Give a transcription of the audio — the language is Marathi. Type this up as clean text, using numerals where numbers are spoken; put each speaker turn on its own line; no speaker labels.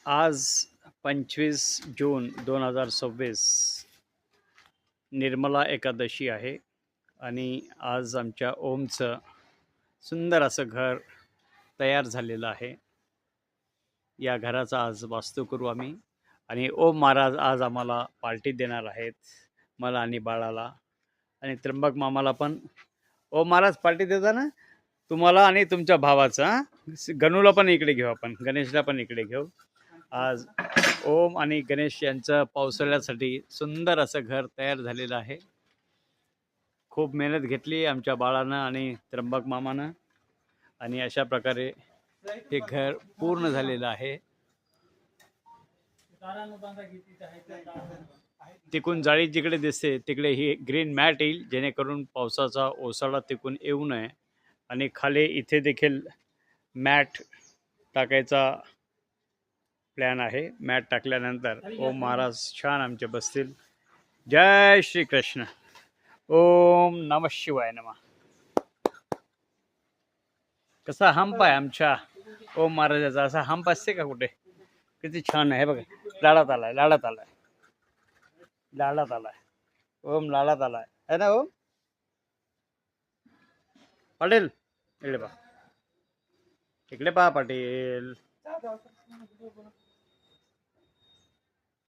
आज 25 जून 2026 निर्मला एकादशी आहे आणि आज आमच्या ओमचं सुंदर असं घर तयार झालेलं आहे. या घराचा आज वास्तू करू आम्ही आणि ओम महाराज आज आम्हाला पार्टी देणार आहेत, मला आणि बाळाला. आणि त्र्यंबक मामाला पण ओम महाराज पार्टी देता ना तुम्हाला आणि तुमच्या भावाचा. गणूला पण इकडे घेऊ, आपण गणेशला पण इकडे घेऊ. आज ओम आणि गणेश यांचं पावसाळ्यासाठी सुंदर असं घर तयार झालेलं आहे. खूप मेहनत घेतली आमच्या बाळानं आणि त्र्यंबक मामानं आणि अशा प्रकारे हे घर पूर्ण झालेलं आहे. तिकून जाळी जिकडे दिसते तिकडे ही ग्रीन मॅट येईल, जेणेकरून पावसाचा ओसाळा तिकून येऊ नये. आणि खाली इथे देखील मॅट टाकायचा प्लॅन आहे. मॅट टाकल्यानंतर ओम महाराज छान आमचे बसतील. जय श्री कृष्ण. ओम नमः शिवाय नमः. कसा हंप आहे आमच्या ओम महाराजाचा, असा हंप असते का कुठे? किती छान आहे बघा. लाडात आलाय, लाडात आलाय, लाडात आलाय. ओम लाडात आलाय है ना ओम? पाटील इकडे पहा, इकडे पहा पाटील.